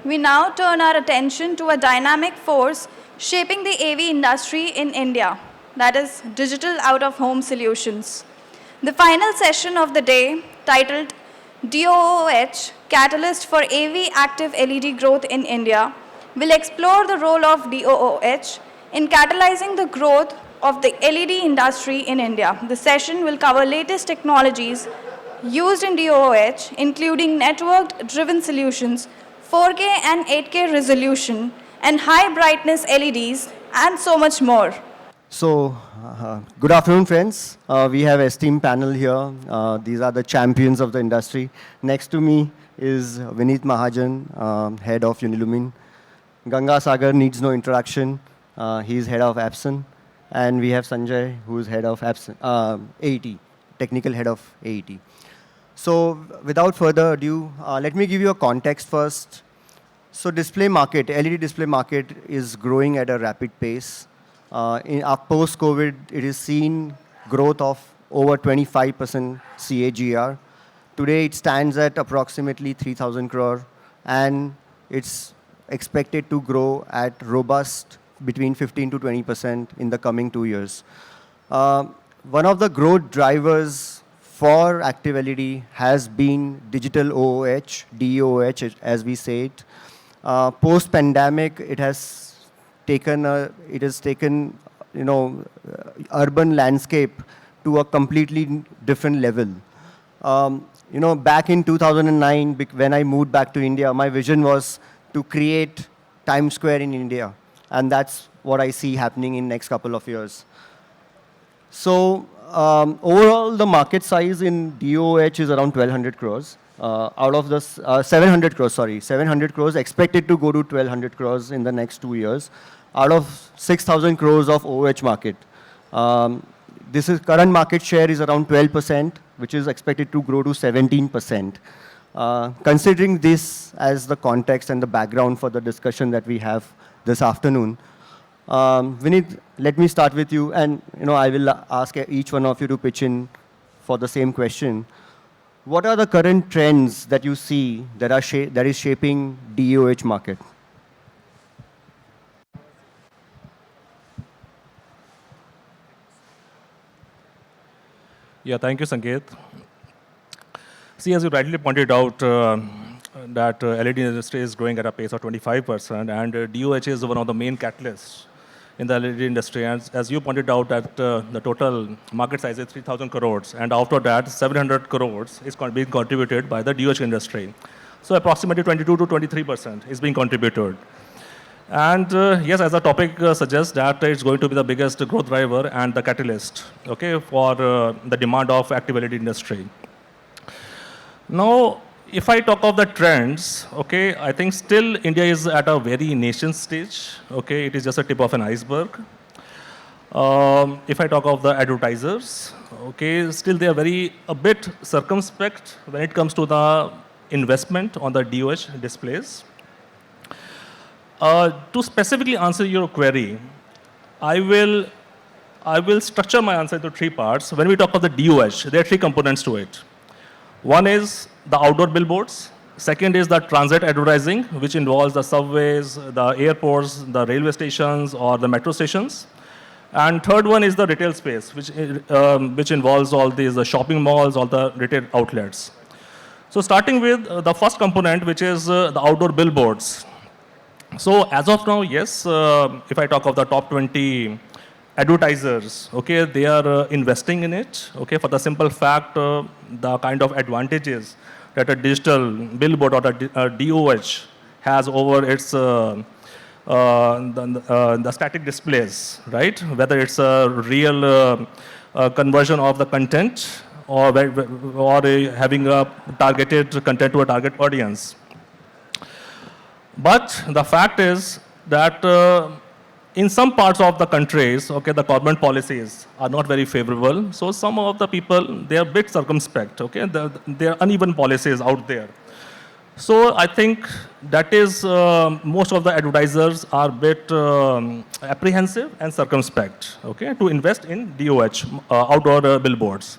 we now turn our attention to a dynamic force shaping the AV industry in India, that is, digital out-of-home solutions. The final session of the day, titled DOOH, Catalyst for AV Active LED Growth in India, will explore the role of DOOH in catalyzing the growth of the LED industry in India. The session will cover latest technologies used in DOOH, including network-driven solutions, 4K and 8K resolution, and high brightness LEDs, and so much more. So, good afternoon, friends. We have esteemed panel here. These are the champions of the industry. Next to me is Vineet Mahajan, head of Unilumin. Gangasagar needs no introduction. He is head of Absen. And we have Sanjay, who is head of Absen, AET, technical head of AET. So, without further ado, let me give you a context first. So, display market, LED display market is growing at a rapid pace. In post-COVID, it is seen growth of over 25% CAGR. Today, it stands at approximately 3,000 crore, and it's expected to grow at robust between 15 to 20% in the coming 2 years. One of the growth drivers for active LED has been digital OOH, DOOH, as we say it. Post-pandemic, it has taken, urban landscape to a completely different level. Back in 2009, when I moved back to India, my vision was to create Times Square in India. And that's what I see happening in next couple of years. So overall, the market size in DOOH is around 1,200 crores. Out of the 700 crores, 700 crores expected to go to 1,200 crores in the next 2 years. Out of 6,000 crores of OOH market. This is current market share is around 12%, which is expected to grow to 17%. Considering this as the context and the background for the discussion that we have this afternoon, Vineet, let me start with you, and I will ask each one of you to pitch in for the same question. What are the current trends that you see that is shaping DOOH market? Yeah, thank you, Sanket. See, as you rightly pointed out, that LED industry is growing at a pace of 25%, and DOOH is one of the main catalysts in the LED industry. And as you pointed out, that the total market size is 3,000 crores, and after that, 700 crores is being contributed by the DOOH industry. So approximately 22 to 23% is being contributed. And yes, as the topic suggests, that it's going to be the biggest growth driver and the catalyst, okay, for the demand of active LED industry. Now, if I talk of the trends, okay, I think still India is at a very nascent stage. Okay, it is just a tip of an iceberg. If I talk of the advertisers, okay, still they are a bit circumspect when it comes to the investment on the DOOH displays. To specifically answer your query, I will structure my answer into 3 parts. When we talk of the DOOH, there are 3 components to it. One is the outdoor billboards. Second is the transit advertising, which involves the subways, the airports, the railway stations, or the metro stations. And third one is the retail space, which involves all these shopping malls, all the retail outlets. So starting with the first component, which is the outdoor billboards. So as of now, yes, if I talk of the top 20 advertisers, okay, they are investing in it, okay, for the simple fact, the kind of advantages that a digital billboard or a DOOH has over its the static displays, right? Whether it's a real conversion of the content or having a targeted content to a target audience. But the fact is that in some parts of the countries, okay, the government policies are not very favorable. So some of the people, they are a bit circumspect, okay? There are uneven policies out there. So I think that is, most of the advertisers are a bit apprehensive and circumspect, okay, to invest in DOOH, outdoor billboards.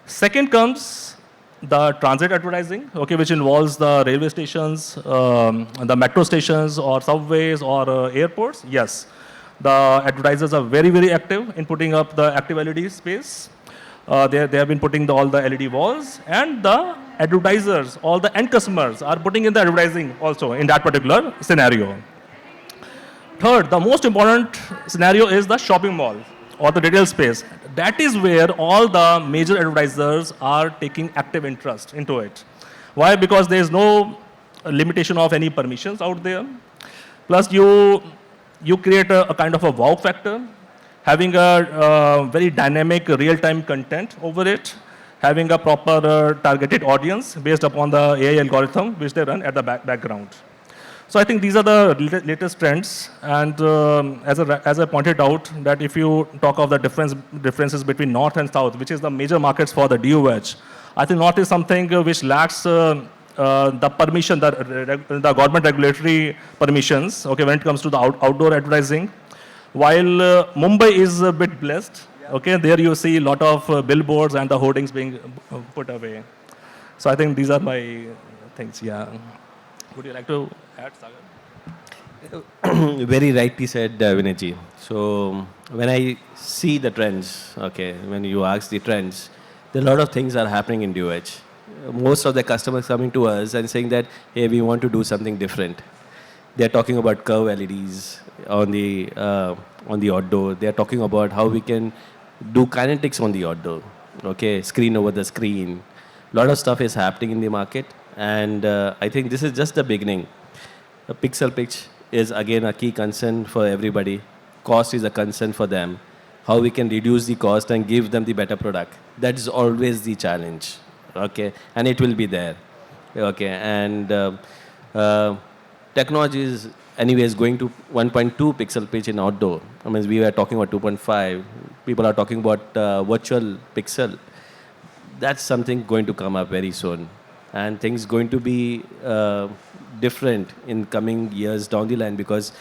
Second comes the transit advertising, okay, which involves the railway stations, the metro stations, or subways, or airports, yes. The advertisers are very, very active in putting up the active LED space. They have been putting all the LED walls, and the advertisers, all the end customers are putting in the advertising also in that particular scenario. Third, the most important scenario is the shopping mall or the retail space. That is where all the major advertisers are taking active interest into it. Why? Because there is no limitation of any permissions out there. Plus, you create a kind of a wow factor, having a very dynamic real-time content over it, having a proper targeted audience based upon the AI algorithm which they run at the background. So I think these are the latest trends, and as I pointed out, that if you talk of the differences between North and South, which is the major markets for the DOOH, I think North is something which lacks the permission, the government regulatory permissions, okay, when it comes to the outdoor advertising. While Mumbai is a bit blessed, okay, there you see a lot of billboards and the hoardings being put away. So I think these are my things, yeah. Would you like to add, Sagar? Very rightly said, Vineetji. So when I see the trends, okay, when you ask the trends, there are a lot of things are happening in DOOH. Most of the customers coming to us and saying that, hey, we want to do something different. They're talking about curve LEDs on the outdoor. They're talking about how we can do kinetics on the outdoor, okay, screen over the screen. A lot of stuff is happening in the market, and I think this is just the beginning. The pixel pitch is again a key concern for everybody. Cost is a concern for them. How we can reduce the cost and give them the better product. That is always the challenge, okay, and it will be there, okay, and technology is anyways going to 1.2 pixel pitch in outdoor. I mean, we were talking about 2.5. People are talking about virtual pixel. That's something going to come up very soon, and things going to be different in coming years down the line, because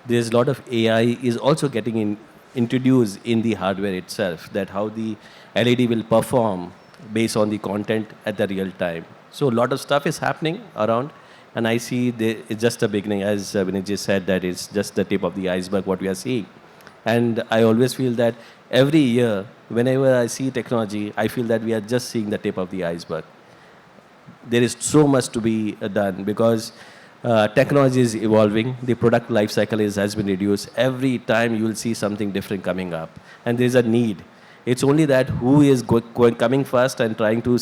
there's a lot of AI is also getting introduced in the hardware itself, that how the LED will perform based on the content at the real time. So a lot of stuff is happening around, and I see it's just a beginning. As Vineet said, that it's just the tip of the iceberg what we are seeing. And I always feel that every year, whenever I see technology, I feel that we are just seeing the tip of the iceberg. There is so much to be done, because technology is evolving. The product life cycle has been reduced. Every time you will see something different coming up, and there is a need. It's only that who is coming first and trying to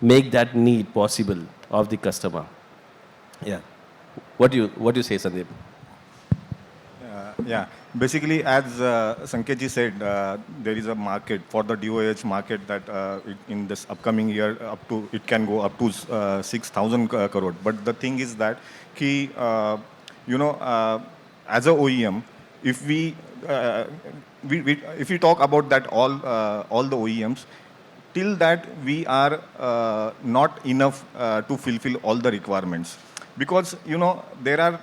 make that need possible of the customer. Yeah. What do you say, Sandeep? Yeah. Basically, as Sanket ji said, there is a market for the DOOH market that in this upcoming year, it can go up to 6,000 crore. But the thing is that, as a OEM, if we talk about that all the OEMs, till that we are not enough to fulfill all the requirements, because there are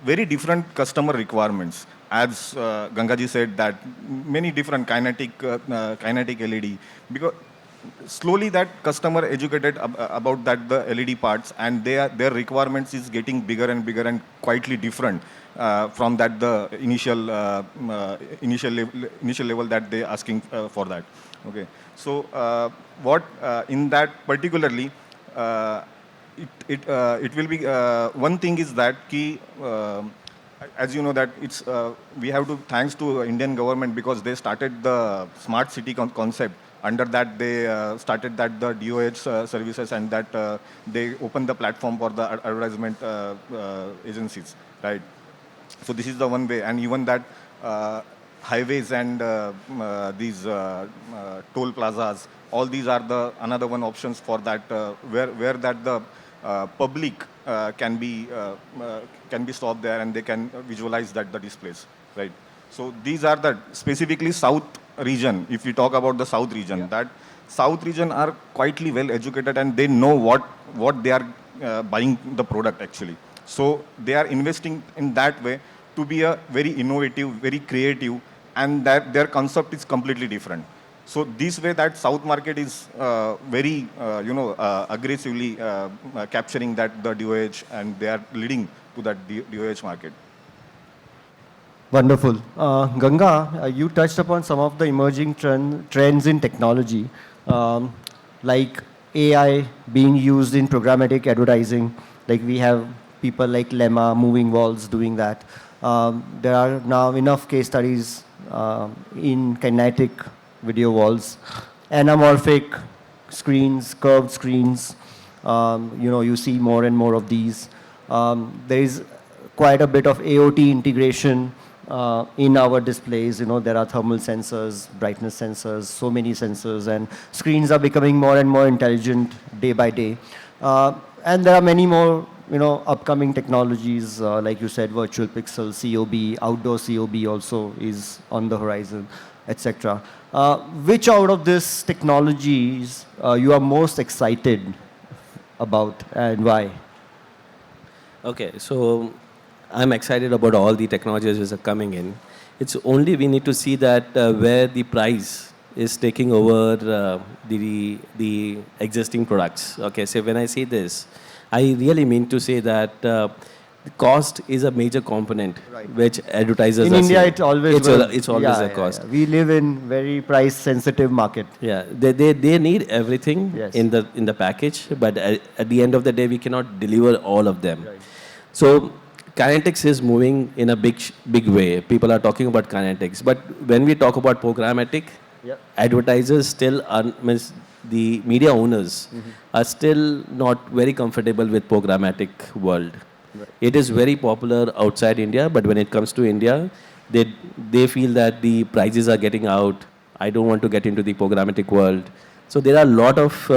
very different customer requirements. As Gangaji said, that many different kinetic LED, because slowly that customer educated about that the LED parts, and their requirements is getting bigger and bigger and quietly different from that the initial level that they asking for that. Okay, so what in that particularly it will be one thing is that as you know that it's we have to thanks to Indian government, because they started the smart city concept. Under that they started that the DOH services, and that they opened the platform for the advertisement agencies, right? So this is the one way, and even that highways and these toll plazas, all these are the another one options for that where that the public can be stopped there, and they can visualize that the displays, right? So these are the specifically South region. If we talk about the South region, that South region are quietly well educated, and they know what they are buying the product actually. So they are investing in that way to be a very innovative, very creative, and that their concept is completely different. So this way that South market is very, aggressively capturing that the DOH, and they are leading to that DOH market. Wonderful. Ganga, you touched upon some of the emerging trends in technology, like AI being used in programmatic advertising. Like we have people like Lemma, Moving Walls doing that. There are now enough case studies in kinetic video walls, anamorphic screens, curved screens. You see more and more of these. There is quite a bit of AOT integration in our displays. There are thermal sensors, brightness sensors, so many sensors, and screens are becoming more and more intelligent day by day. And there are many more, upcoming technologies, like you said, virtual pixel, COB, outdoor COB also is on the horizon, etc. Which out of these technologies you are most excited about, and why? Okay, so I'm excited about all the technologies which are coming in. It's only we need to see that where the price is taking over the existing products. Okay, so when I say this, I really mean to say that the cost is a major component which advertisers in are India, seeing. it always it's always a cost. We live in very price sensitive market. Yeah, they need everything Yes. in the package, but at the end of the day, we cannot deliver all of them. So Kinetics is moving in a big way. People are talking about Kinetics, but when we talk about programmatic, advertisers still are, means the media owners are still not very comfortable with programmatic world. It is very popular outside India, but when it comes to India, they feel that the prices are getting out. I don't want to get into the programmatic world. So there are a lot of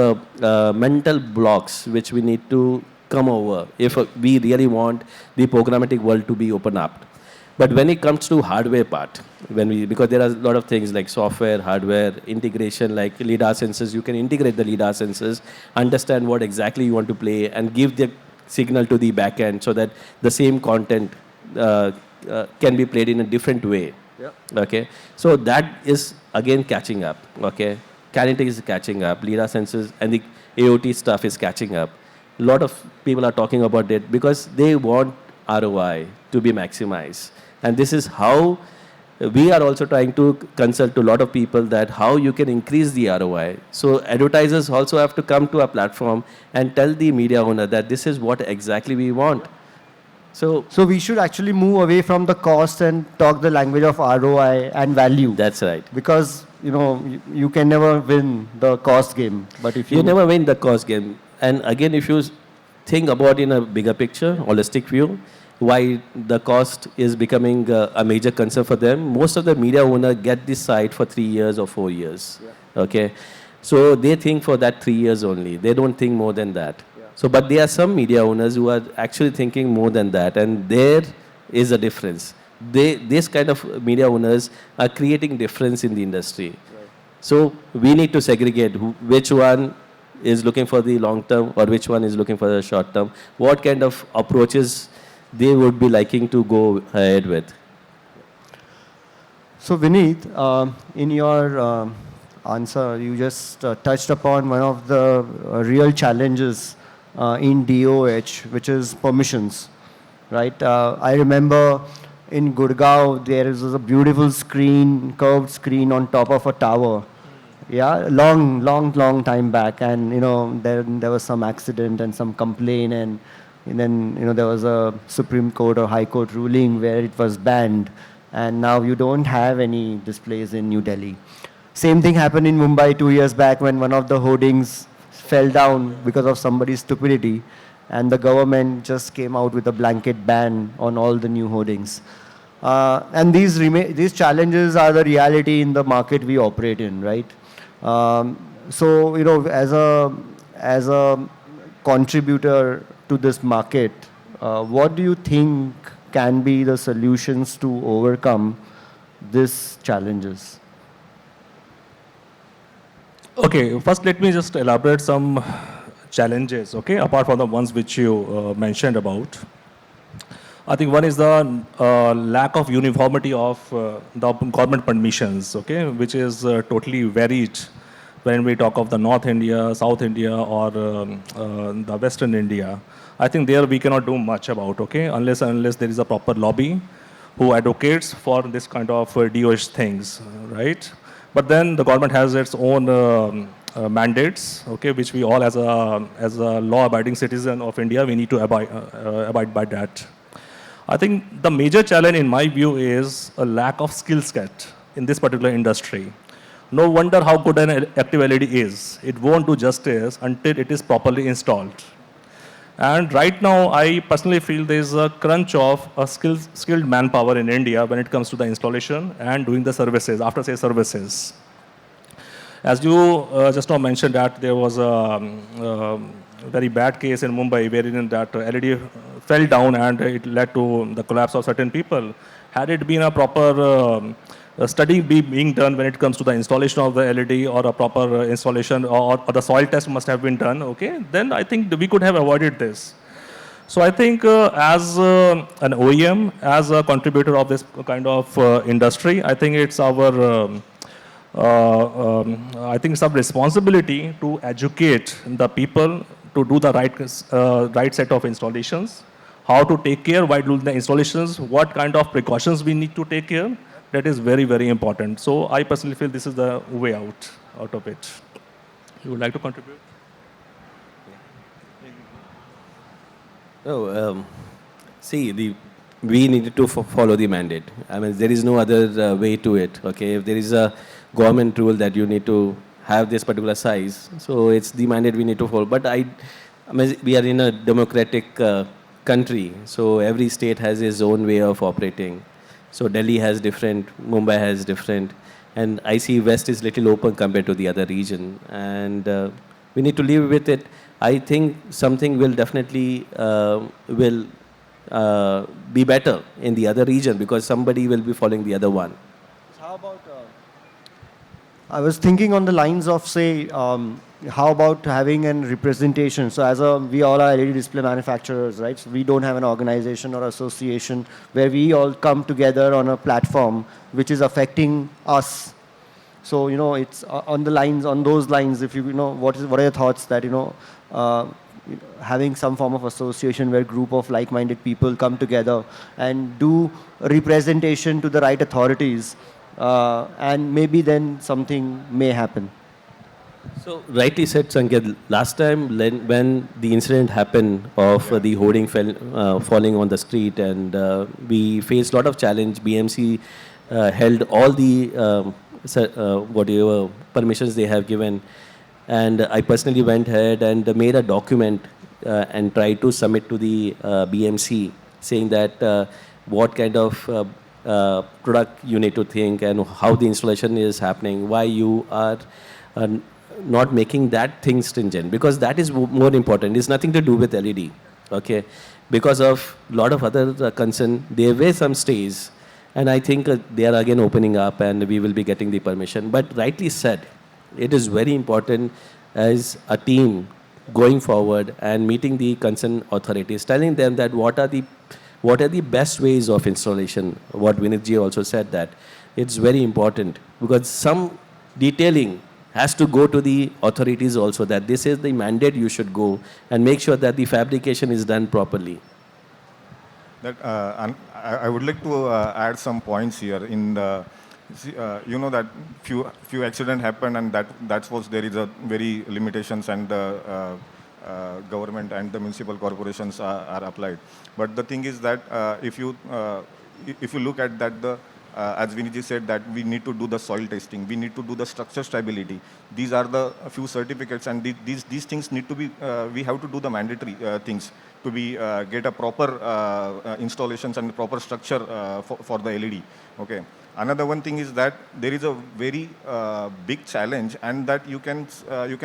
mental blocks which we need to come over if we really want the programmatic world to be open up. But when it comes to hardware part, because there are a lot of things like software, hardware, integration, like LiDAR sensors, you can integrate the LiDAR sensors, understand what exactly you want to play, and give the signal to the backend so that the same content can be played in a different way. Okay, so that is again catching up. Okay, Kinetic is catching up, LiDAR sensors and the AOT stuff is catching up. A lot of people are talking about it because they want ROI to be maximized. And this is how we are also trying to consult to a lot of people that how you can increase the ROI. So advertisers also have to come to a platform and tell the media owner that this is what exactly we want. So we should actually move away from the cost and talk the language of ROI and value. That's right. Because, you can never win the cost game. But if you never win the cost game. And again, if you think about in a bigger picture, holistic view, why the cost is becoming a major concern for them, most of the media owners get this site for 3 years or 4 years. Okay, so they think for that 3 years only. They don't think more than that. So, but there are some media owners who are actually thinking more than that, and there is a difference. This kind of media owners are creating difference in the industry. So we need to segregate which one is looking for the long term or which one is looking for the short term. What kind of approaches they would be liking to go ahead with. So Vineet, in your answer, you just touched upon one of the real challenges in DOOH, which is permissions, right? I remember in Gurgaon, there is a beautiful screen, curved screen on top of a tower. Yeah, long time back, and there was some accident and some complaint, and then there was a Supreme Court or High Court ruling where it was banned, and now you don't have any displays in New Delhi. Same thing happened in Mumbai 2 years back when one of the hoardings fell down because of somebody's stupidity, and the government just came out with a blanket ban on all the new hoardings. And these challenges are the reality in the market we operate in, right? So as a contributor to this market, what do you think can be the solutions to overcome these challenges? Okay, first let me just elaborate some challenges, okay, apart from the ones which you mentioned about. I think one is the lack of uniformity of the government permissions, okay, which is totally varied when we talk of the North India, South India, or the Western India. I think there we cannot do much about, okay, unless there is a proper lobby who advocates for this kind of DOH things, right? But then the government has its own mandates, okay, which we all as a law-abiding citizen of India, we need to abide by that. I think the major challenge in my view is a lack of skill set in this particular industry. No wonder how good an active LED is. It won't do justice until it is properly installed. And right now, I personally feel there is a crunch of a skilled manpower in India when it comes to the installation and doing the services, after-sales services. As you just now mentioned that there was a very bad case in Mumbai wherein that LED fell down and it led to the collapse of certain people. Had it been a proper study being done when it comes to the installation of the LED or a proper installation or the soil test must have been done, okay, then I think we could have avoided this. So I think as an OEM, as a contributor of this kind of industry, I think it's our I think it's our responsibility to educate the people to do the right set of installations, how to take care while doing the installations, what kind of precautions we need to take care. That is very, very important. So I personally feel this is the way out of it. You would like to contribute? No, see, we need to follow the mandate. I mean, there is no other way to it. Okay, if there is a government rule that you need to have this particular size, so it's the mandate we need to follow. But I mean, we are in a democratic country, so every state has its own way of operating. So Delhi has different, Mumbai has different, and I see West is little open compared to the other region, and we need to live with it. I think something will definitely be better in the other region because somebody will be following the other one. How about, I was thinking on the lines of, say, how about having a representation? So we all are LED display manufacturers, right? So we don't have an organization or association where we all come together on a platform which is affecting us. So, it's on those lines, if what are your thoughts that, having some form of association where a group of like-minded people come together and do representation to the right authorities, and maybe then something may happen. So rightly said, Sanket. Last time when the incident happened of the hoarding falling on the street, and we faced a lot of challenge. BMC held all the whatever permissions they have given, and I personally went ahead and made a document and tried to submit to the BMC, saying that what kind of product you need to think and how the installation is happening, why you are not making that thing stringent, because that is more important. It's nothing to do with LED, okay? Because of a lot of other concern, there were some stays, and I think they are again opening up and we will be getting the permission. But rightly said, it is very important as a team going forward and meeting the concerned authorities, telling them that what are the best ways of installation. What Vineet ji also said, that it's very important because some detailing has to go to the authorities also, that this is the mandate you should go and make sure that the fabrication is done properly. That I would like to add some points here. In the, that few accident happened, and that was there is a very limitations, and the government and the municipal corporations are applied. But the thing is that if you look at that, as Vineet said, that we need to do the soil testing, we need to do the structure stability. These are the few certificates, and these things need to be, we have to do the mandatory things to be get a proper installations and proper structure for the LED. Okay. Another one thing is that there is a very big challenge, and that you can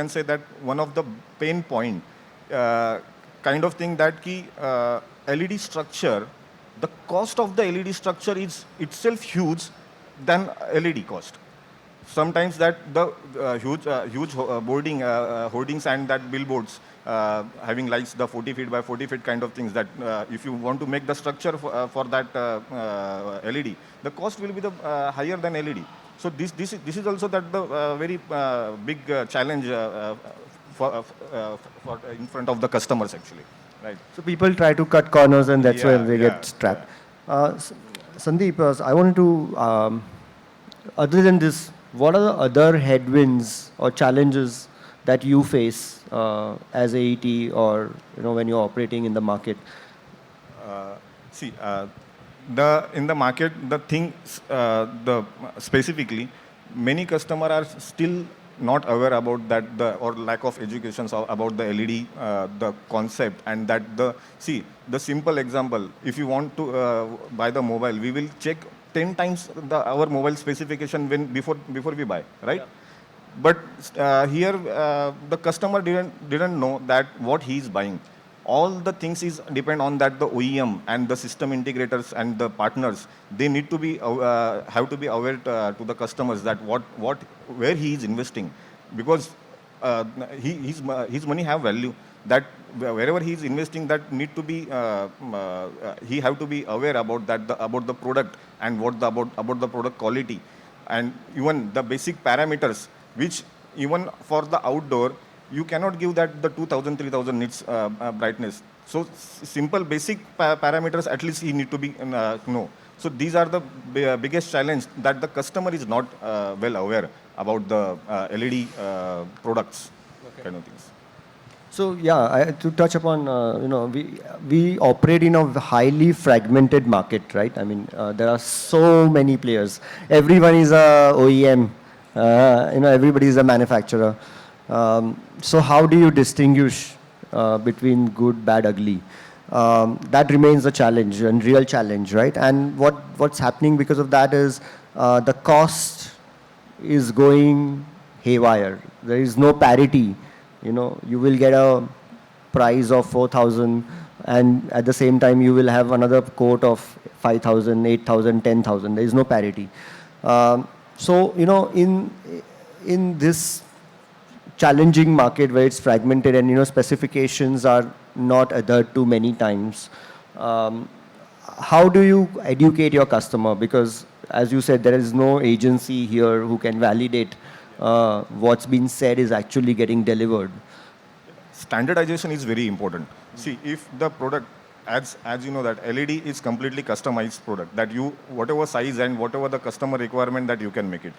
say that one of the pain point kind of thing that LED structure, the cost of the LED structure is itself huge than LED cost. Sometimes that the huge hoardings and that billboards having lights, the 40 feet by 40 feet kind of things, that if you want to make the structure for that LED, the cost will be the higher than LED. So this is also that the very big challenge for in front of the customers actually, right? So people try to cut corners, and that's where they get trapped. Sandeep, I wanted to, other than this, what are the other headwinds or challenges that you face as AET, or when you're operating in the market? See, in the market, the thing, specifically, many customers are still not aware about that, or lack of education about the LED, the concept, and that the simple example, if you want to buy the mobile, we will check 10 times our mobile specification before we buy, right? Yeah. But here, the customer didn't know that what he is buying. All the things depend on that the OEM and the system integrators and the partners. They need to be have to be aware to the customers that where he is investing, because his money have value. That wherever he is investing, that need to be he have to be aware about that about the product, and about the product quality, and even the basic parameters, which even for the outdoor, you cannot give that the 2000, 3000 nits brightness. So simple basic parameters at least he need to be know. So these are the biggest challenge, that the customer is not well aware about the LED products, kind of things. So yeah, to touch upon, we operate in a highly fragmented market, right? I mean, there are so many players. Everyone is a OEM. Everybody is a manufacturer. So how do you distinguish between good, bad, ugly? That remains a challenge, and real challenge, right? And what's happening because of that is the cost is going haywire. There is no parity. You will get a price of 4,000, and at the same time you will have another quote of 5,000, 8,000, 10,000. There is no parity. So in this challenging market where it's fragmented, and specifications are not adhered to many times, how do you educate your customer? Because as you said, there is no agency here who can validate what's been said is actually getting delivered. Standardization is very important. See, if the product, as you know, that LED is completely customized product, that you, whatever size and whatever the customer requirement, that you can make it.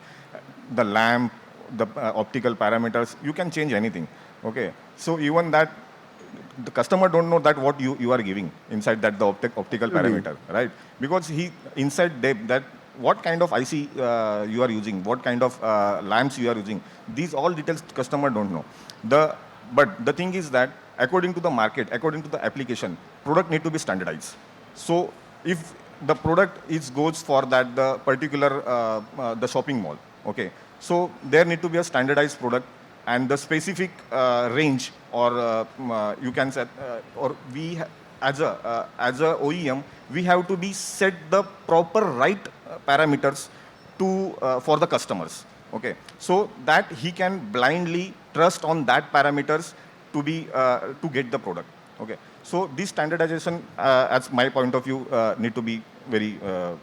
The lamp, the optical parameters, you can change anything. Okay, so even that, the customer don't know that what you are giving inside that the optical parameter, right? Because inside that what kind of IC you are using, what kind of lamps you are using, these all details customer don't know. But the thing is that according to the market, according to the application, product need to be standardized. So if the product goes for that the particular the shopping mall, okay, so there need to be a standardized product, and the specific range, or you can set, or we as a OEM, we have to be set the proper right parameters to for the customers. Okay, so that he can blindly trust on that parameters to be to get the product. Okay, so this standardization, as my point of view, need to be very well.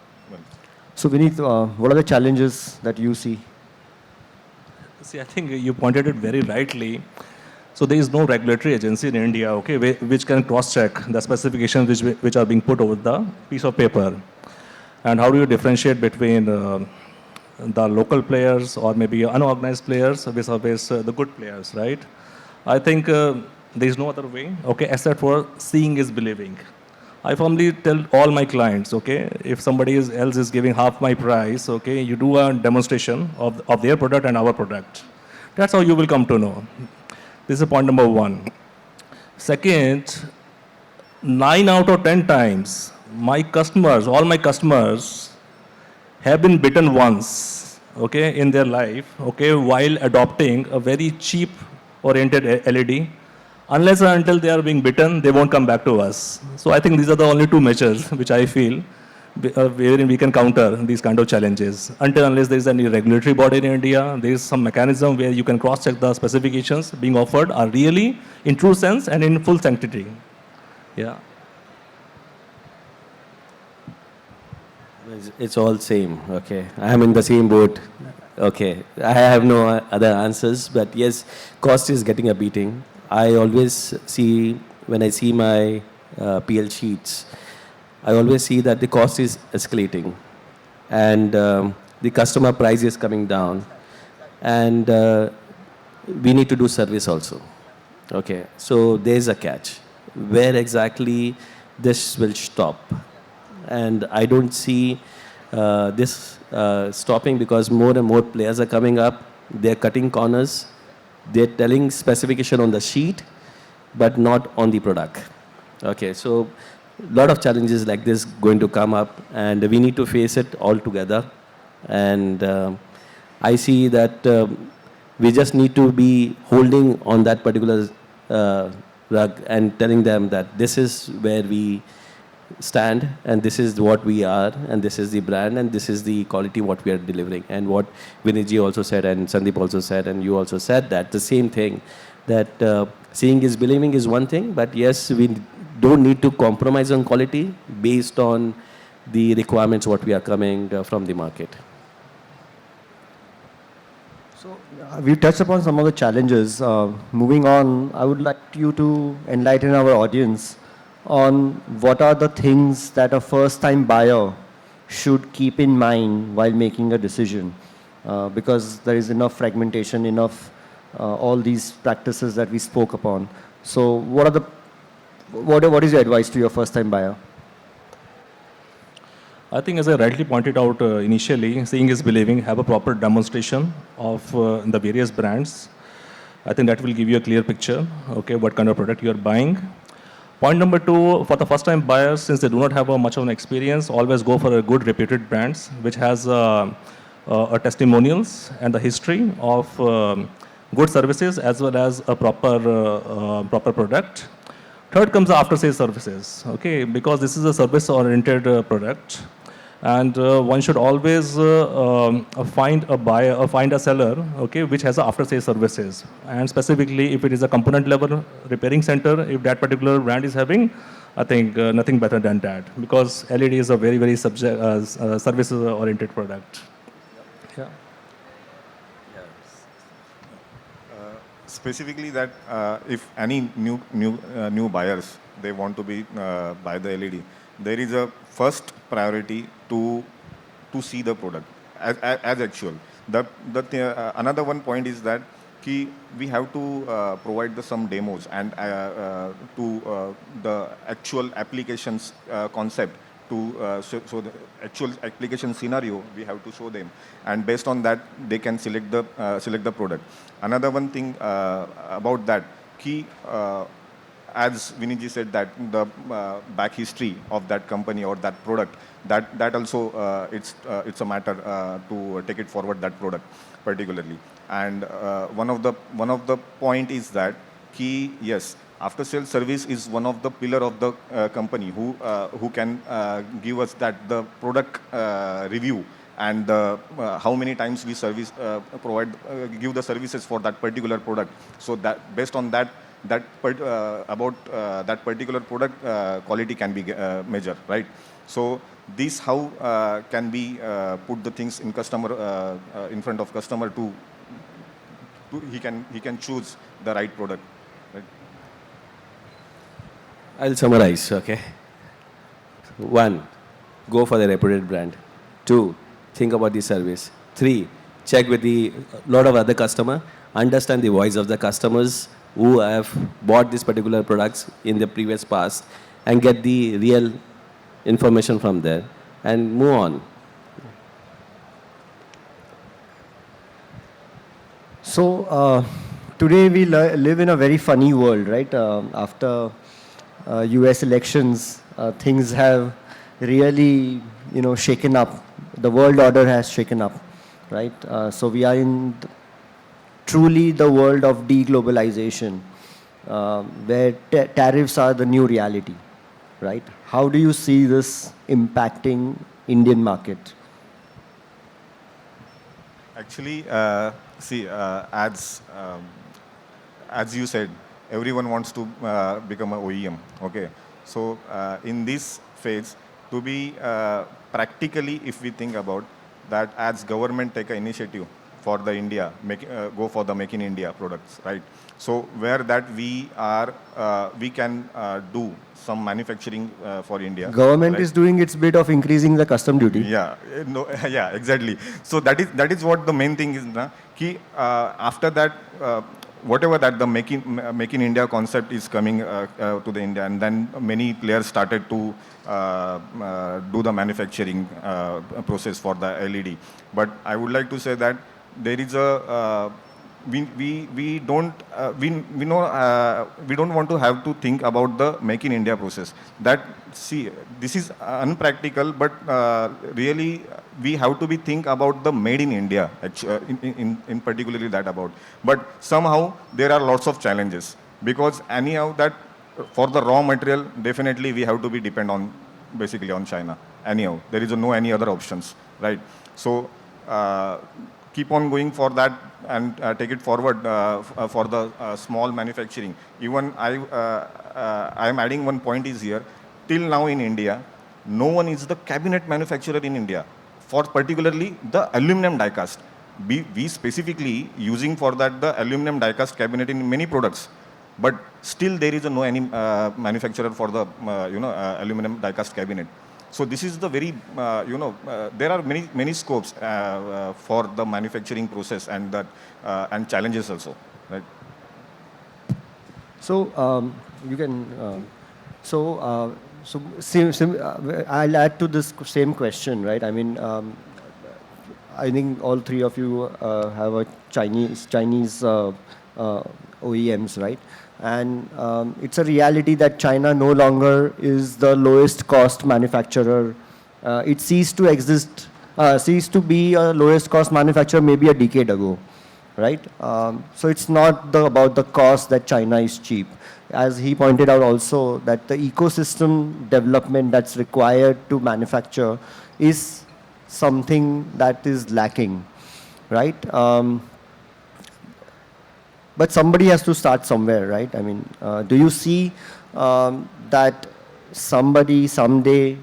So Vineet, what are the challenges that you see? See, I think you pointed it very rightly. So there is no regulatory agency in India, okay, which can cross-check the specifications which are being put over the piece of paper. And how do you differentiate between the local players, or maybe unorganized players, versus the good players, right? I think there is no other way, okay, except for seeing is believing. I firmly tell all my clients, okay, if somebody else is giving half my price, okay, you do a demonstration of their product and our product. That's how you will come to know. This is point number one. Second, 9 out of 10 times, all my customers have been bitten once, okay, in their life, okay, while adopting a very cheap oriented LED. Unless or until they are being bitten, they won't come back to us. So I think these are the only two measures which I feel wherein we can counter these kind of challenges. Until unless there is any regulatory body in India, there is some mechanism where you can cross-check the specifications being offered are really in true sense and in full sanctity. Yeah. It's all same, okay. I am in the same boat, okay. I have no other answers, but yes, cost is getting a beating. I always see, when I see my PL sheets, I always see that the cost is escalating and the customer price is coming down, and we need to do service also, okay. So there's a catch. Where exactly this will stop? And I don't see this stopping, because more and more players are coming up. They're cutting corners. They're telling specification on the sheet, but not on the product. Okay, so a lot of challenges like this going to come up, and we need to face it all together. And I see that we just need to be holding on that particular rug and telling them that this is where we stand, and this is what we are, and this is the brand, and this is the quality what we are delivering. And what Vineet also said, and Sandeep also said, and you also said, that the same thing, that seeing is believing is one thing, but yes, we don't need to compromise on quality based on the requirements what we are coming from the market. So we've touched upon some of the challenges. Moving on, I would like you to enlighten our audience on what are the things that a first-time buyer should keep in mind while making a decision, because there is enough fragmentation, enough all these practices that we spoke upon. So what is your advice to your first-time buyer? I think, as I rightly pointed out initially, seeing is believing. Have a proper demonstration of the various brands. I think that will give you a clear picture, okay, what kind of product you are buying. Point number two, for the first-time buyers, since they do not have much of an experience, always go for a good reputed brands, which has a testimonials and the history of good services as well as a proper product. Third comes the after-sales services, okay, because this is a service-oriented product, and one should always find a buyer or find a seller, okay, which has after-sales services. And specifically, if it is a component-level repairing center, if that particular brand is having, I think nothing better than that, because LED is a very, very service-oriented product. Yeah. Specifically that if any new buyers, they want to buy the LED, there is a first priority to see the product as actual. Another one point is that we have to provide some demos and to the actual applications concept, so the actual application scenario we have to show them, and based on that they can select the product. Another one thing about that, as Vineet said, that the back history of that company or that product, that also it's a matter to take it forward, that product particularly. And one of the point is that yes, after sales service is one of the pillar of the company who can give us that the product review and how many times we give the services for that particular product. So that based on that particular product quality can be measured, right? So this how can be put the things in customer in front of customer to he can choose the right product, right? I'll summarize, okay? 1, go for the reputed brand. 2, think about the service. 3, check with the lot of other customer, understand the voice of the customers who have bought these particular products in the previous past, and get the real information from there and move on. So today we live in a very funny world, right? After US elections, things have really, shaken up. The world order has shaken up, right? So we are in truly the world of deglobalization, where tariffs are the new reality. right? How do you see this impacting Indian market? Actually, see, as you said, everyone wants to become an OEM. Okay, so in this phase, to be practically, if we think about that, as government take an initiative for the India, go for the Make in India products, right? So where that we can do some manufacturing for India. Government right? is doing its bit of increasing the custom duty. Yeah, no, yeah, exactly. So that is what the main thing is. Na, ki, after that, whatever that the make in India concept is coming to the India, and then many players started to do the manufacturing process for the LED. But I would like to say that there is a we don't we don't want to have to think about the Make in India process. That see, this is unpractical, but really we have to be think about the Made in India. In particularly that about. But somehow there are lots of challenges because anyhow that for the raw material definitely we have to be depend on basically on China. Anyhow, there is no any other options, right? So. Keep on going for that and take it forward for the small manufacturing. Even I am adding one point is here. Till now in India, no one is the cabinet manufacturer in India for particularly the aluminum die-cast. We specifically using for that the aluminum die-cast cabinet in many products, but still there is no any manufacturer for the aluminum die-cast cabinet. So this is the very, there are many scopes for the manufacturing process and that and challenges also, right? So you can, I'll add to this same question, right? I mean, I think all three of you have a Chinese OEMs, right? And it's a reality that China no longer is the lowest cost manufacturer. It ceased to exist, ceased to be a lowest cost manufacturer maybe a decade ago, right? So it's not about the cost that China is cheap. As he pointed out also, that the ecosystem development that's required to manufacture is something that is lacking, right? But somebody has to start somewhere, right? I mean, do you see that somebody someday,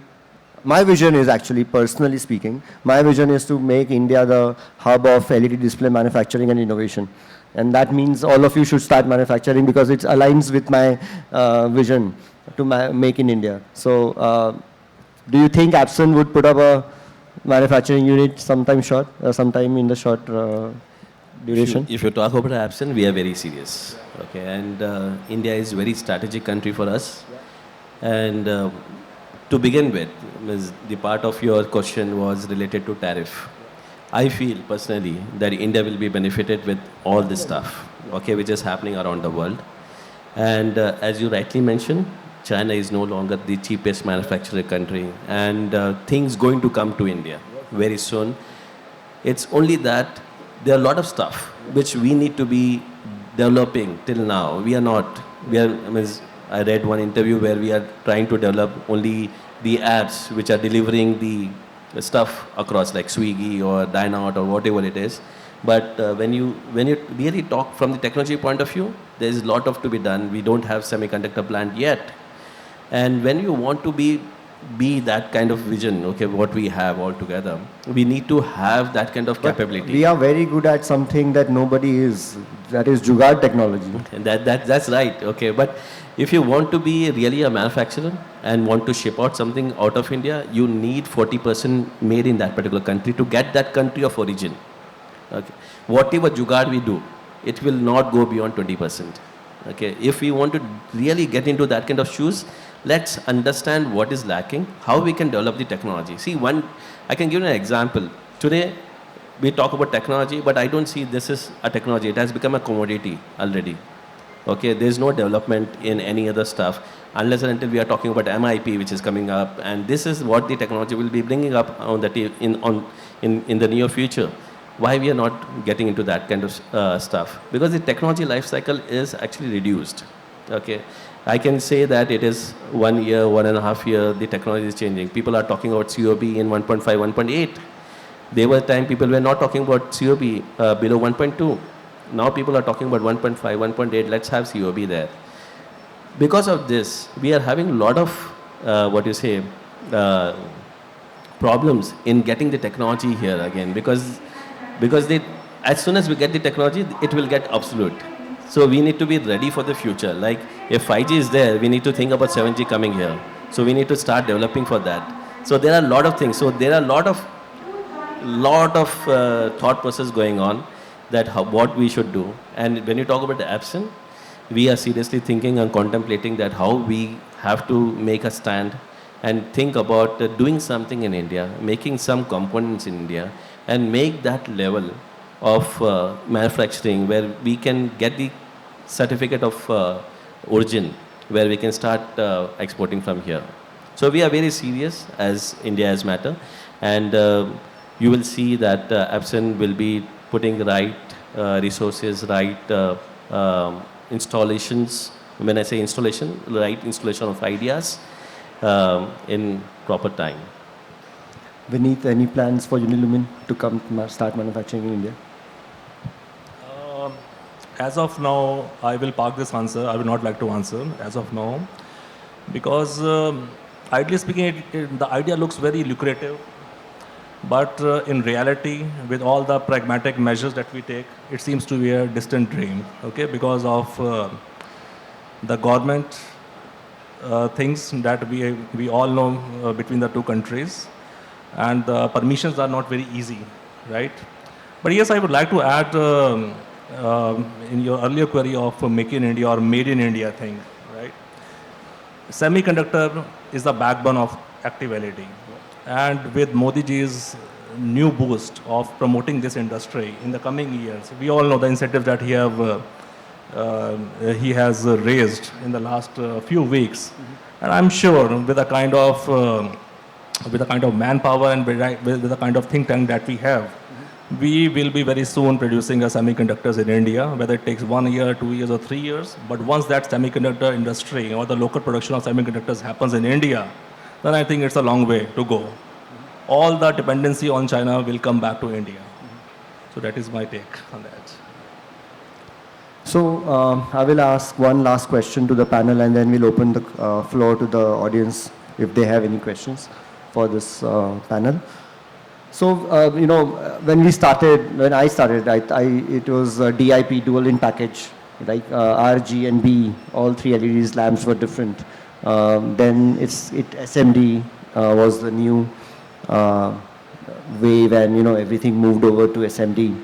my vision is actually, personally speaking, my vision is to make India the hub of LED display manufacturing and innovation. And that means all of you should start manufacturing because it aligns with my vision to make in India. So do you think Absen would put up a manufacturing unit sometime in the short duration? If you talk about Absen, we are very serious. Okay, and India is a very strategic country for us. And to begin with, the part of your question was related to tariff. I feel personally that India will be benefited with all this stuff, okay, which is happening around the world. And as you rightly mentioned, China is no longer the cheapest manufacturer country, and things going to come to India very soon. It's only that there are a lot of stuff which we need to be developing till now. We are not. I read one interview where we are trying to develop only the apps which are delivering the stuff across, like Swiggy or Dynaut or whatever it is. But when you really talk from the technology point of view, there is a lot of to be done. We don't have semiconductor plant yet. And when you want to be that kind of vision, okay, what we have all together, we need to have that kind of capability. We are very good at something that nobody is, that is Jugaad technology. And that's right, okay. But if you want to be really a manufacturer and want to ship out something out of India, you need 40% made in that particular country to get that country of origin. Okay. Whatever Jugaad we do, it will not go beyond 20%. Okay. If we want to really get into that kind of shoes, let's understand what is lacking, how we can develop the technology. See, I can give you an example. Today, we talk about technology, but I don't see this is a technology. It has become a commodity already. Okay, there's no development in any other stuff unless and until we are talking about MIP, which is coming up, and this is what the technology will be bringing up on the in the near future. Why we are not getting into that kind of stuff? Because the technology life cycle is actually reduced. Okay, I can say that it is 1 year, 1.5 year, the technology is changing. People are talking about COB in 1.5, 1.8. There were time people were not talking about COB below 1.2. Now people are talking about 1.5, 1.8, let's have COB there. Because of this, we are having a lot of, uh, problems in getting the technology here again because as soon as we get the technology, it will get obsolete. So we need to be ready for the future. Like if 5G is there, we need to think about 7G coming here. So we need to start developing for that. So there are a lot of things. So there are a lot of thought process going on that what we should do. And when you talk about the Absen, we are seriously thinking and contemplating that how we have to make a stand and think about doing something in India, making some components in India, and make that level of manufacturing where we can get the certificate of origin, where we can start exporting from here. So we are very serious as India as matter, and you will see that Absen will be putting right resources, right installations. When I say installation, right installation of ideas in proper time. Vineet, any plans for Unilumin to come start manufacturing in India? As of now, I will park this answer. I will not like to answer as of now, because ideally speaking, the idea looks very lucrative, but in reality, with all the pragmatic measures that we take, it seems to be a distant dream. Okay, because of the government things that we all know between the two countries, and the permissions are not very easy, right? But yes, I would like to add in your earlier query of Make in India or Made in India thing, right? Semiconductor is the backbone of active LED. And with Modi ji's new boost of promoting this industry in the coming years, we all know the incentives that he has raised in the last few weeks. And I'm sure with the kind of manpower and with the kind of think tank that we have, we will be very soon producing semiconductors in India, whether it takes 1 year, 2 years, or 3 years. But once that semiconductor industry or the local production of semiconductors happens in India, then I think it's a long way to go. All the dependency on China will come back to India. So that is my take on that. So I will ask one last question to the panel, and then we'll open the floor to the audience if they have any questions for this panel. So, when I started, it was DIP, dual in package, like R, G, and B, all 3 LEDs lamps were different. Then SMD was the new wave, and everything moved over to SMD.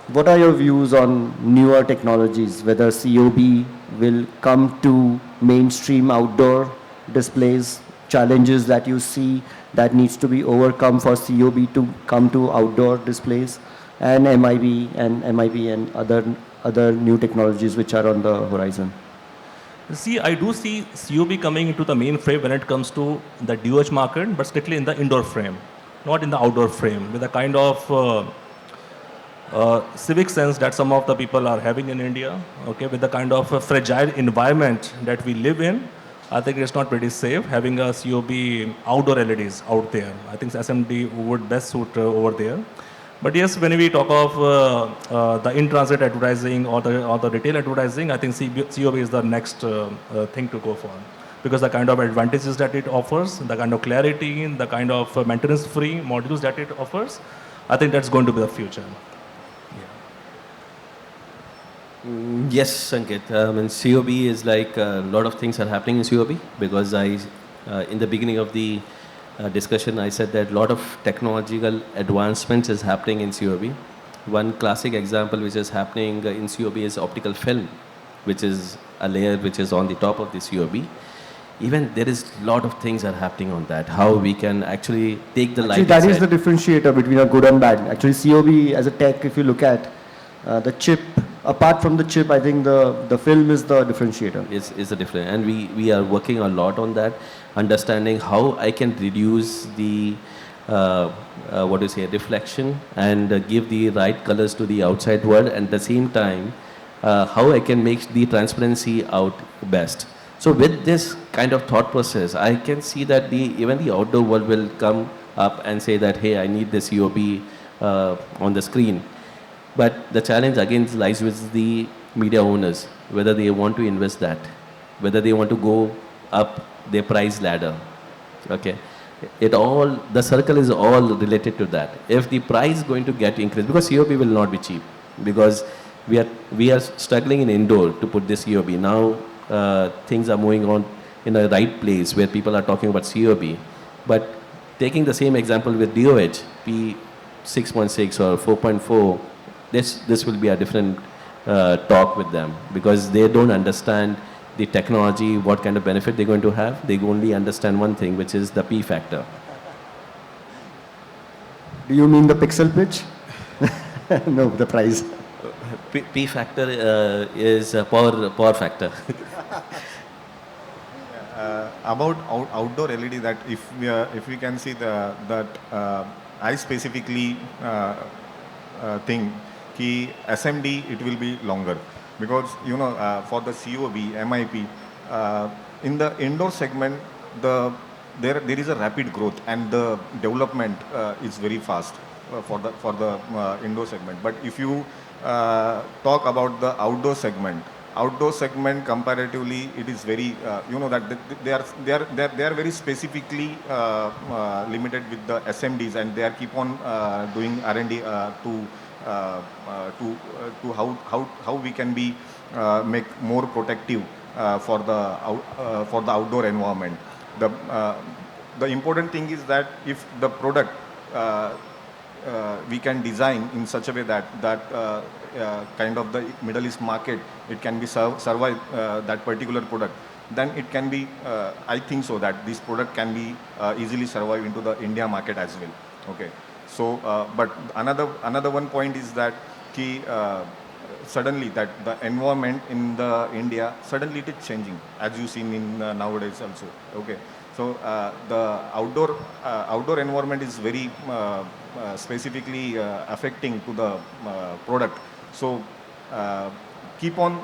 What are your views on newer technologies, whether COB will come to mainstream outdoor displays, challenges that you see that needs to be overcome for COB to come to outdoor displays, and MIB and other new technologies which are on the horizon? See, I do see COB coming into the mainframe when it comes to the DOOH market, but strictly in the indoor frame, not in the outdoor frame, with a kind of civic sense that some of the people are having in India, okay, with the kind of fragile environment that we live in. I think it's not pretty safe having a COB outdoor LEDs out there. I think SMD would best suit over there. But yes, when we talk of the in-transit advertising or the retail advertising, I think COB is the next thing to go for. Because the kind of advantages that it offers, the kind of clarity, the kind of maintenance-free modules that it offers, I think that's going to be the future. Yes, Sanket. COB is like a lot of things are happening in COB because in the beginning of the discussion, I said that a lot of technological advancements is happening in COB. One classic example which is happening in COB is optical film, which is a layer which is on the top of the COB. Even there is a lot of things are happening on that. How we can actually take the light. That is the differentiator between a good and bad. Actually, COB as a tech, if you look at the chip, apart from the chip, I think the film is the differentiator. Is the difference, and we are working a lot on that, understanding how I can reduce the reflection and give the right colors to the outside world, and at the same time how I can make the transparency out best. So with this kind of thought process, I can see that even the outdoor world will come up and say that, hey, I need this UOB on the screen. But the challenge again lies with the media owners, whether they want to invest that, whether they want to go up their price ladder. Okay, the circle is all related to that. If the price is going to get increased, because COB will not be cheap, because we are struggling in indoor to put this COB. Now things are moving on in the right place where people are talking about COB. But taking the same example with DOH, P6.6 or 4.4, this will be a different talk with them, because they don't understand the technology, what kind of benefit they're going to have. They only understand one thing, which is the P factor. Do you mean the pixel pitch? No, the price. P factor is power factor. About outdoor LED, that if we can see that I specifically think कि SMD it will be longer, because for the COB MIP in the indoor segment there is a rapid growth and the development is very fast for the indoor segment. But if you talk about the outdoor segment comparatively, it is very that they are very specifically limited with the SMDs, and they are keep on doing R&D to how we can be make more protective for the outdoor environment. The important thing is that if the product we can design in such a way that kind of the Middle East market, it can be survive that particular product, then it can be I think so that this product can be easily survive into the India market as well. Okay, so but another one point is that suddenly that the environment in the India, suddenly it is changing, as you seen in nowadays also. Okay, so the outdoor environment is very specifically affecting to the product. So keep on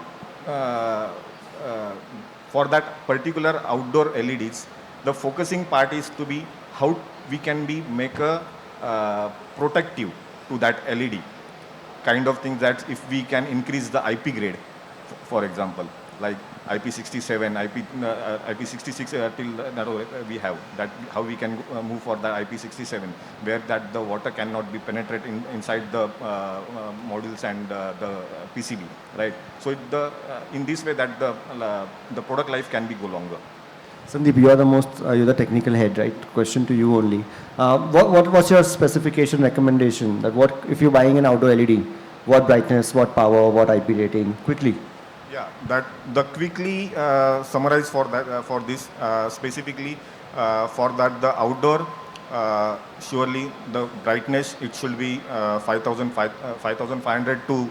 for that particular outdoor LEDs, the focusing part is to be how we can be make a protective to that LED kind of thing, that if we can increase the IP grade, for example, like IP67, IP66 till we have that, how we can move for the IP67, where that the water cannot be penetrate inside the modules and the PCB, right? So in this way that the product life can be go longer. Sandeep, you are you're the technical head, right? Question to you only. What was your specification recommendation? That what if you're buying an outdoor LED? What brightness, what power, what IP rating? Quickly. Yeah, that the quickly summarize for that for this specifically for that the outdoor surely the brightness it should be 5,500 to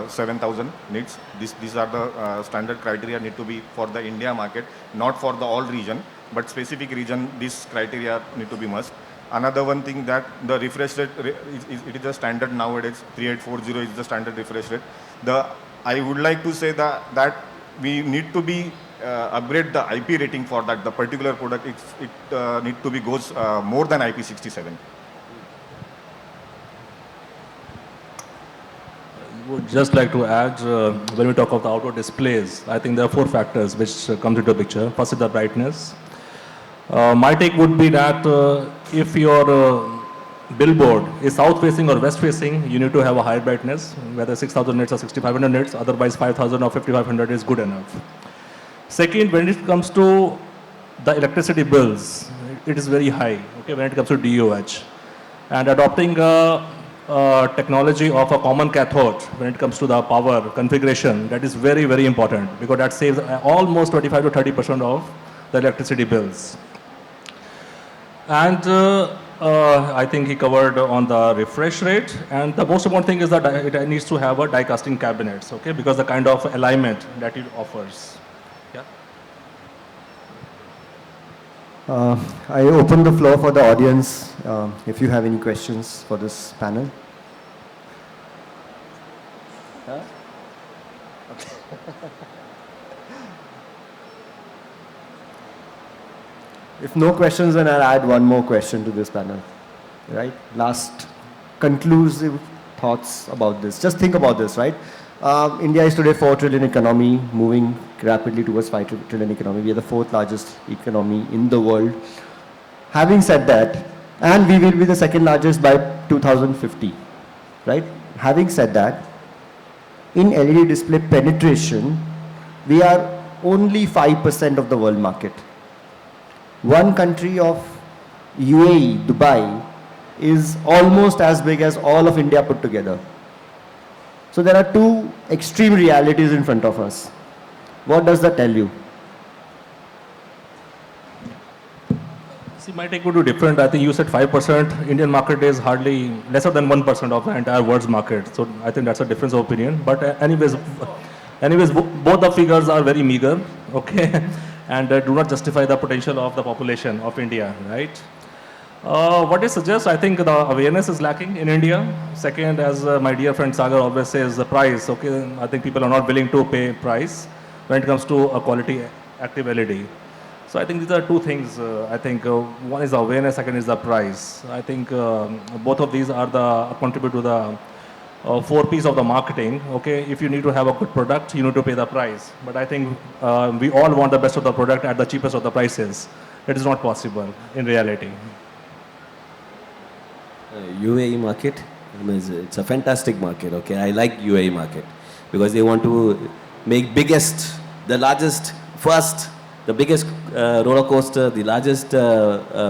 7,000 nits. These are the standard criteria need to be for the India market, not for the all region, but specific region this criteria need to be must. Another one thing that the refresh rate it is the standard nowadays, 3840 is the standard refresh rate. I would like to say that we need to be upgrade the IP rating for that. The particular product, it need to be goes more than IP67. Would just like to add, when we talk of the outdoor displays, I think there are 4 factors which comes into the picture. First is the brightness. My take would be that if your billboard is south facing or west facing, you need to have a higher brightness, whether 6,000 nits or 6,500 nits, otherwise 5,000 or 5,500 is good enough. Second, when it comes to the electricity bills, it is very high, okay, when it comes to DOH. And adopting a technology of a common cathode when it comes to the power configuration, that is very, very important, because that saves almost 25 to 30% of the electricity bills. And I think he covered on the refresh rate, and the most important thing is that it needs to have a die casting cabinets, okay, because the kind of alignment that it offers. Yeah. I open the floor for the audience if you have any questions for this panel. If no questions, then I'll add one more question to this panel. Right? Last conclusive thoughts about this. Just think about this, right? India is today 4 trillion economy, moving rapidly towards 5 trillion economy. We are the fourth largest economy in the world. Having said that, and we will be the second largest by 2050, right? Having said that, in LED display penetration, we are only 5% of the world market. One country of UAE, Dubai, is almost as big as all of India put together. So there are two extreme realities in front of us. What does that tell you? See, my take would be different. I think you said 5%. Indian market is hardly lesser than 1% of the entire world's market. So I think that's a difference of opinion. But anyways, both the figures are very meager, okay, and do not justify the potential of the population of India, right? What it suggests, I think the awareness is lacking in India. Second, as my dear friend Sagar always says, the price, okay, I think people are not willing to pay price when it comes to a quality active LED. So I think these are two things. I think one is awareness, second is the price. I think both of these are the contribute to the 4 P's of the marketing. Okay, if you need to have a good product, you need to pay the price. But I think we all want the best of the product at the cheapest of the prices. It is not possible in reality. UAE market, it's a fantastic market. Okay, I like UAE market because they want to make biggest, the largest, first, the biggest roller coaster, the largest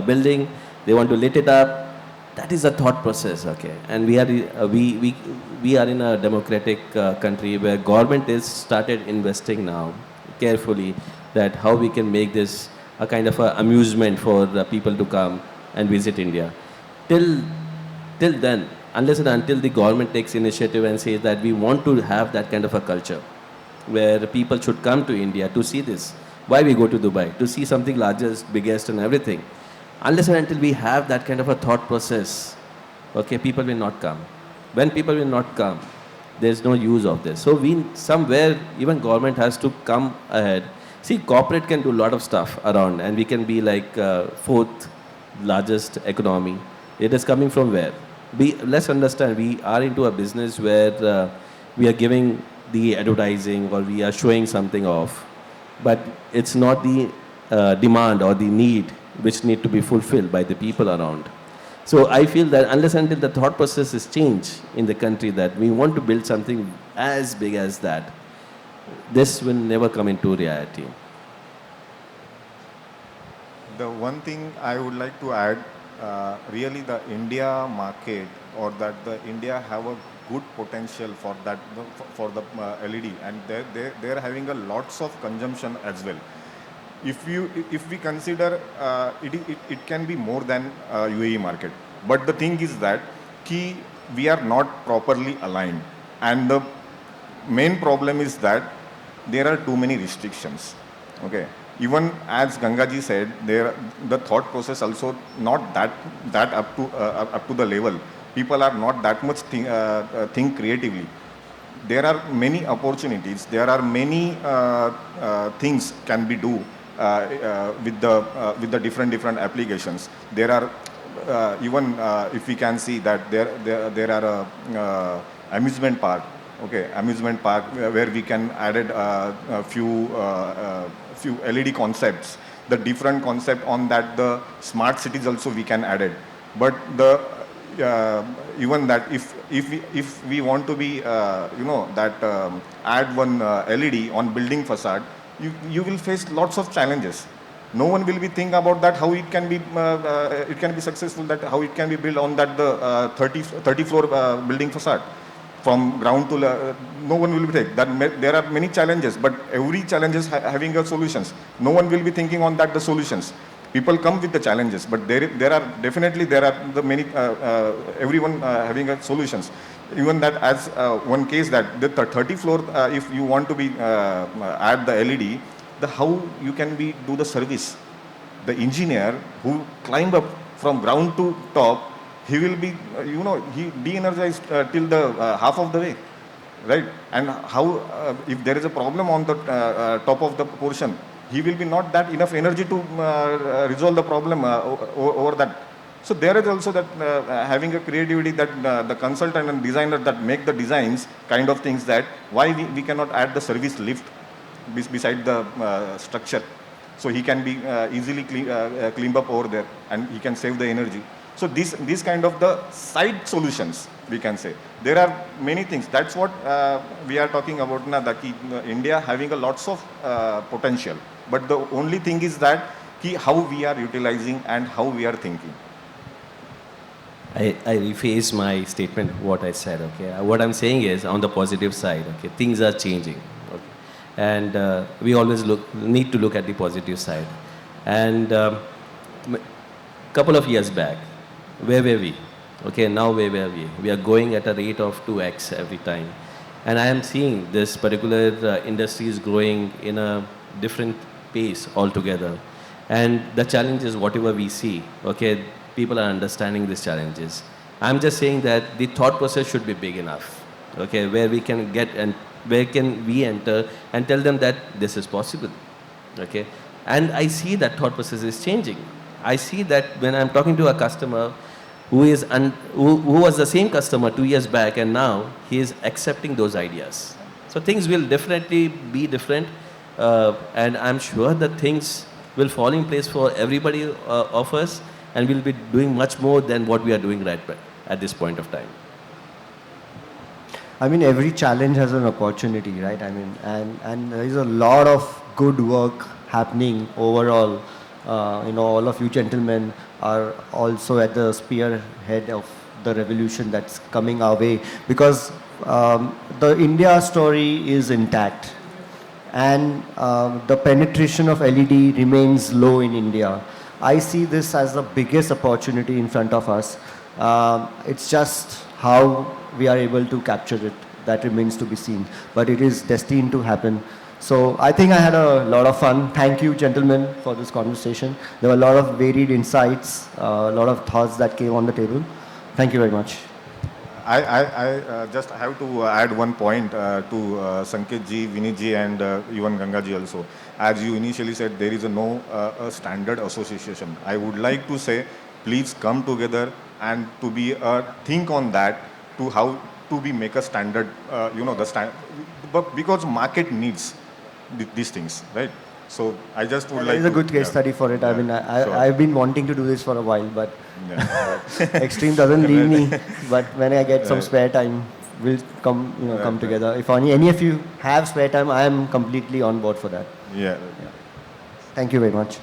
building. They want to lit it up. That is a thought process. Okay, and we are in a democratic country where government is started investing now carefully that how we can make this a kind of a amusement for the people to come and visit India. Till then, unless and until the government takes initiative and says that we want to have that kind of a culture where people should come to India to see this. Why we go to Dubai? To see something largest, biggest and everything. Unless and until we have that kind of a thought process, okay, people will not come. When people will not come, there's no use of this. So somewhere, even government has to come ahead. See, corporate can do a lot of stuff around and we can be like fourth largest economy. It is coming from where? Let's understand, we are into a business where we are giving the advertising or we are showing something off. But it's not the demand or the need which need to be fulfilled by the people around. So I feel that unless until the thought process is changed in the country that we want to build something as big as that, this will never come into reality. The one thing I would like to add, really the India market or that the India have a good potential for that for the LED and they're having a lots of consumption as well. If we consider it can be more than UAE market, but the thing is that we are not properly aligned and the main problem is that there are too many restrictions. Okay. Even as Gangaji said, the thought process also not that up to the level. People are not that much think creatively. There are many opportunities. There are many things can be do with the different applications. There are even if we can see that there are amusement park. Okay, amusement park where we can added a few LED concepts. The different concept on that the smart cities also we can add it. But the even that if we want to be add one LED on building facade, you will face lots of challenges. No one will be think about that how it can be successful, that how it can be built on that the 30 floor building facade. From ground to no one will be take that. There are many challenges, but every challenge is having a solutions. No one will be thinking on that the solutions. People come with the challenges, but there are definitely the many everyone having a solutions. Even that as one case that the 30 floor, if you want to be add the LED, the how you can be do the service. The engineer who climb up from ground to top, he will be, he de-energized till the half of the way. right? And how, if there is a problem on the top of the portion, he will be not that enough energy to resolve the problem over that. So there is also that having a creativity that the consultant and designer that make the designs kind of things, that why we cannot add the service lift beside the structure. So he can be easily clean up over there and he can save the energy. So these kind of the side solutions, we can say. There are many things. That's what we are talking about now, that India having a lots of potential. But the only thing is that how we are utilizing and how we are thinking. I rephrase my statement, what I said, okay? What I'm saying is, on the positive side, okay, things are changing, okay? And we always need to look at the positive side. And couple of years back, where were we? Okay, now where were we? We are going at a rate of 2x every time. And I am seeing this particular industry is growing in a different pace altogether. And the challenge is whatever we see, okay, people are understanding these challenges. I'm just saying that the thought process should be big enough, okay, where we can get and where can we enter and tell them that this is possible, okay. And I see that thought process is changing. I see that when I'm talking to a customer who was the same customer 2 years back, and now he is accepting those ideas. So things will definitely be different, and I'm sure that things will fall in place for everybody of us, and we'll be doing much more than what we are doing right at this point of time. I mean, every challenge has an opportunity, right? I mean, and there is a lot of good work happening overall. All of you gentlemen are also at the spearhead of the revolution that's coming our way, because the India story is intact, and the penetration of LED remains low in India. I see this as the biggest opportunity in front of us. It's just how we are able to capture it that remains to be seen, but it is destined to happen. So I think I had a lot of fun. Thank you, gentlemen, for this conversation. There were a lot of varied insights, a lot of thoughts that came on the table. Thank you very much. I just have to add one point to Sanket ji, Vineet ji, and even Ganga ji also. As you initially said, there is no standard association. I would like to say, please come together and to be think on that, to how to be make a standard, the standard, but because market needs these things, right? So I just would like. There is a good case study for it. Yeah, I mean, sure. I've been wanting to do this for a while, but Yeah. Xtreme doesn't leave me. But when I get some spare time, we'll come together. If any of you have spare time, I am completely on board for that. Yeah. Thank you very much.